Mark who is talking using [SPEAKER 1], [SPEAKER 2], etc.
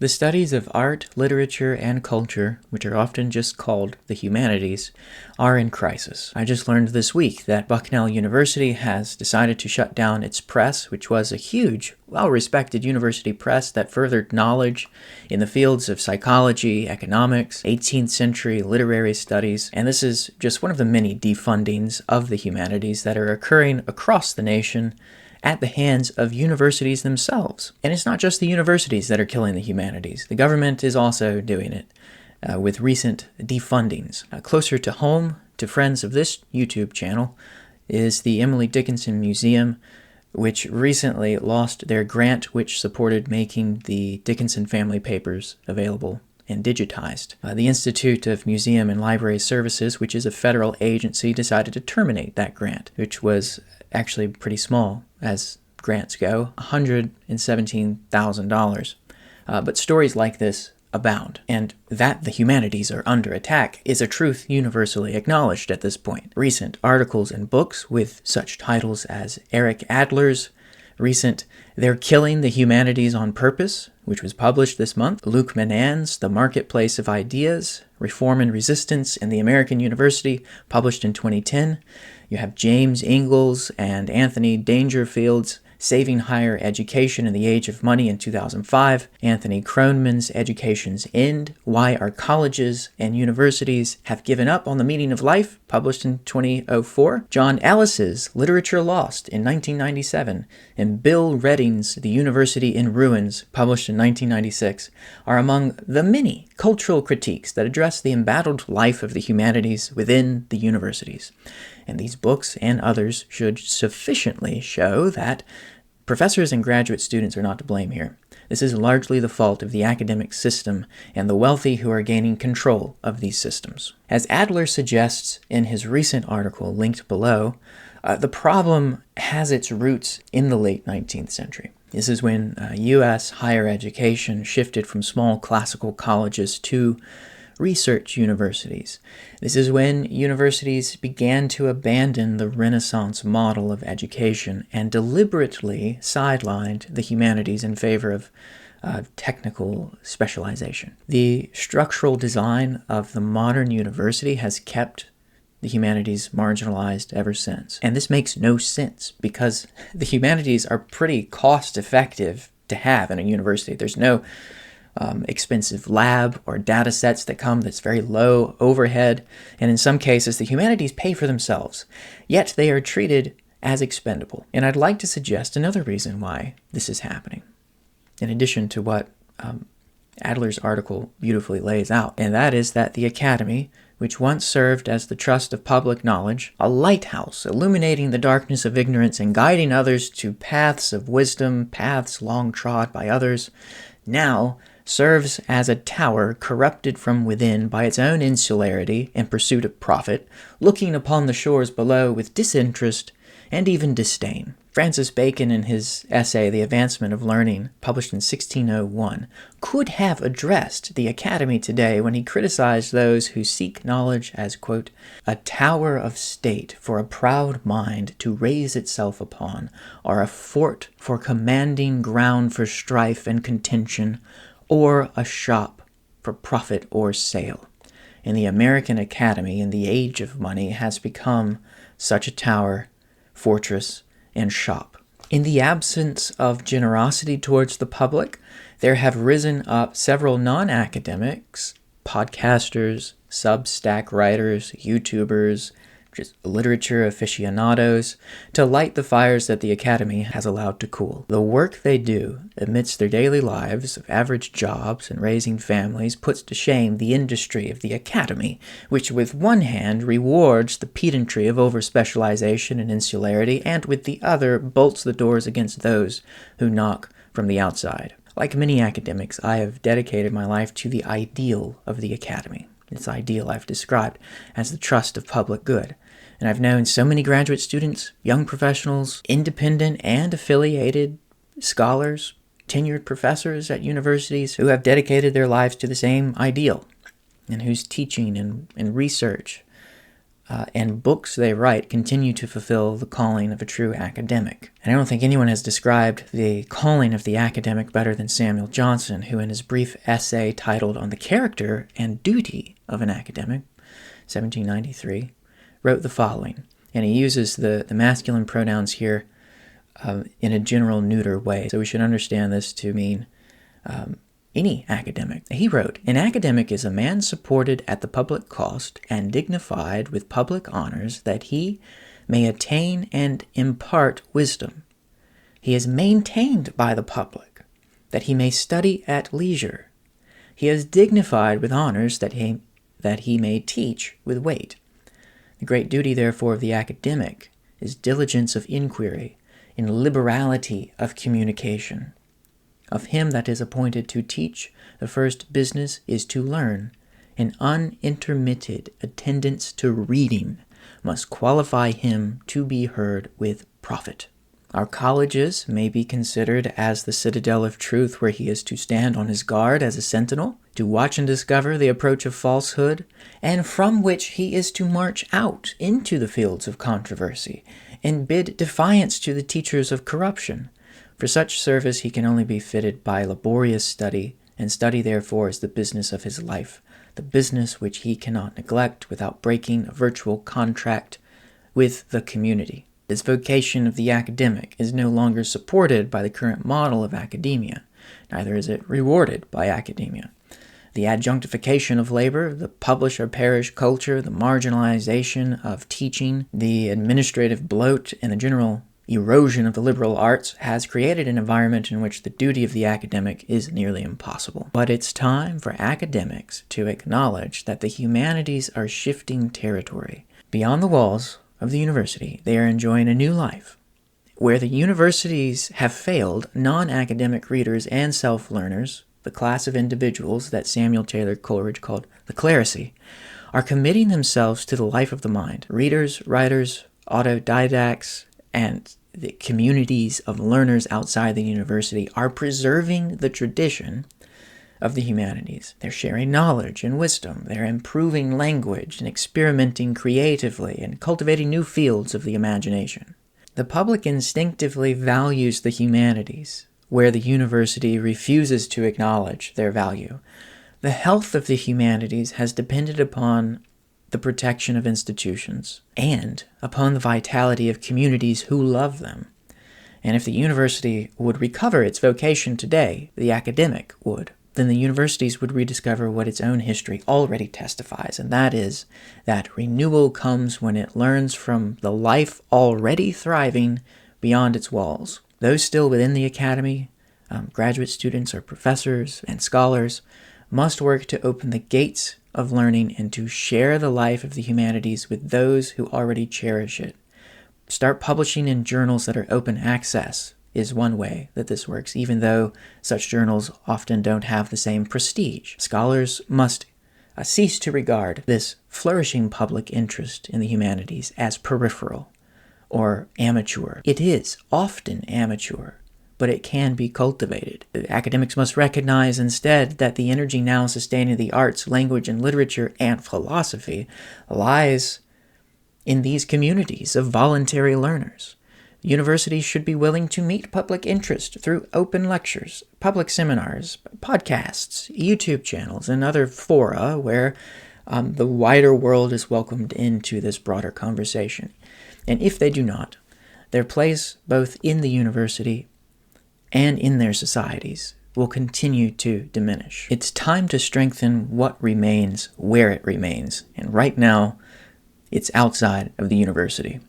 [SPEAKER 1] The studies of art, literature, and culture, which are often just called the humanities, are in crisis. I just learned this week that Bucknell University has decided to shut down its press, which was a huge, well-respected university press that furthered knowledge in the fields of psychology, economics, 18th century literary studies, and this is just one of the many defundings of the humanities that are occurring across the nation at the hands of universities themselves. And it's not just the universities that are killing the humanities. The government is also doing it with recent defundings. Closer to home, to friends of this YouTube channel, is the Emily Dickinson Museum, which recently lost their grant which supported making the Dickinson family papers available and digitized. The Institute of Museum and Library Services, which is a federal agency, decided to terminate that grant, which was actually pretty small as grants go, $117,000. But stories like this abound, and that the humanities are under attack is a truth universally acknowledged at this point. Recent articles and books with such titles as Eric Adler's recent They're Killing the Humanities on Purpose, which was published this month, Luke Menand's The Marketplace of Ideas, Reform and Resistance in the American University, published in 2010. You have James Engell's and Anthony Dangerfield's Saving Higher Education in the Age of Money in 2005, Anthony Kronman's Education's End, Why Our Colleges and Universities Have Given Up on the Meaning of Life, published in 2004, John Ellis's Literature Lost in 1997, and Bill Redding's The University in Ruins, published in 1996, are among the many cultural critiques that address the embattled life of the humanities within the universities. And these books and others should sufficiently show that professors and graduate students are not to blame here. This is largely the fault of the academic system and the wealthy who are gaining control of these systems. As Adler suggests in his recent article linked below, the problem has its roots in the late 19th century. This is when U.S. higher education shifted from small classical colleges to research universities. This is when universities began to abandon the Renaissance model of education and deliberately sidelined the humanities in favor of technical specialization. The structural design of the modern university has kept the humanities marginalized ever since. And this makes no sense because the humanities are pretty cost-effective to have in a university. There's no expensive lab or data sets that come that's very low overhead, and in some cases the humanities pay for themselves, yet they are treated as expendable. And I'd like to suggest another reason why this is happening, in addition to what Adler's article beautifully lays out, and that is that the academy, which once served as the trust of public knowledge, a lighthouse illuminating the darkness of ignorance and guiding others to paths of wisdom, paths long trod by others, now serves as a tower corrupted from within by its own insularity and pursuit of profit, looking upon the shores below with disinterest and even disdain. Francis Bacon, in his essay, The Advancement of Learning, published in 1601, could have addressed the academy today when he criticized those who seek knowledge as, quote, a tower of state for a proud mind to raise itself upon, or a fort for commanding ground for strife and contention, or a shop for profit or sale. And the American Academy in the age of money has become such a tower, fortress, and shop. In the absence of generosity towards the public, there have risen up several non-academics, podcasters, Substack writers, YouTubers, just literature aficionados, to light the fires that the Academy has allowed to cool. The work they do amidst their daily lives of average jobs and raising families puts to shame the industry of the Academy, which with one hand rewards the pedantry of over-specialization and insularity, and with the other bolts the doors against those who knock from the outside. Like many academics, I have dedicated my life to the ideal of the Academy. This ideal I've described as the trust of public good. And I've known so many graduate students, young professionals, independent and affiliated scholars, tenured professors at universities who have dedicated their lives to the same ideal and whose teaching and research and books they write continue to fulfill the calling of a true academic. And I don't think anyone has described the calling of the academic better than Samuel Johnson, who in his brief essay titled On the Character and Duty of an Academic, 1793, wrote the following. And he uses the masculine pronouns here in a general neuter way. So we should understand this to mean any academic. He wrote, "An academic is a man supported at the public cost and dignified with public honors that he may attain and impart wisdom. He is maintained by the public that he may study at leisure. He is dignified with honors that he may teach with weight. The great duty, therefore, of the academic is diligence of inquiry, in liberality of communication. Of him that is appointed to teach, the first business is to learn. An unintermitted attendance to reading must qualify him to be heard with profit. Our colleges may be considered as the citadel of truth where he is to stand on his guard as a sentinel, to watch and discover the approach of falsehood, and from which he is to march out into the fields of controversy and bid defiance to the teachers of corruption. For such service he can only be fitted by laborious study, and study therefore is the business of his life, the business which he cannot neglect without breaking a virtual contract with the community. This vocation of the academic is no longer supported by the current model of academia, neither is it rewarded by academia. The adjunctification of labor, the publish or perish culture, the marginalization of teaching, the administrative bloat, and the general erosion of the liberal arts has created an environment in which the duty of the academic is nearly impossible. But it's time for academics to acknowledge that the humanities are shifting territory. Beyond the walls of the university, they are enjoying a new life. Where the universities have failed, non-academic readers and self-learners, the class of individuals that Samuel Taylor Coleridge called the clerisy, are committing themselves to the life of the mind. Readers, writers, autodidacts, and the communities of learners outside the university are preserving the tradition of the humanities. They're sharing knowledge and wisdom. They're improving language and experimenting creatively and cultivating new fields of the imagination. The public instinctively values the humanities, where the university refuses to acknowledge their value. The health of the humanities has depended upon the protection of institutions and upon the vitality of communities who love them. And if the university would recover its vocation today, the academic would, then the universities would rediscover what its own history already testifies, and that is that renewal comes when it learns from the life already thriving beyond its walls. Those still within the academy, graduate students or professors and scholars, must work to open the gates of learning and to share the life of the humanities with those who already cherish it. Start publishing in journals that are open access is one way that this works, even though such journals often don't have the same prestige. Scholars must cease to regard this flourishing public interest in the humanities as peripheral or amateur. It is often amateur, but it can be cultivated. Academics must recognize instead that the energy now sustaining the arts, language, and literature and philosophy lies in these communities of voluntary learners. Universities should be willing to meet public interest through open lectures, public seminars, podcasts, YouTube channels, and other fora where the wider world is welcomed into this broader conversation. And if they do not, their place both in the university and in their societies will continue to diminish. It's time to strengthen what remains where it remains, and right now, it's outside of the university.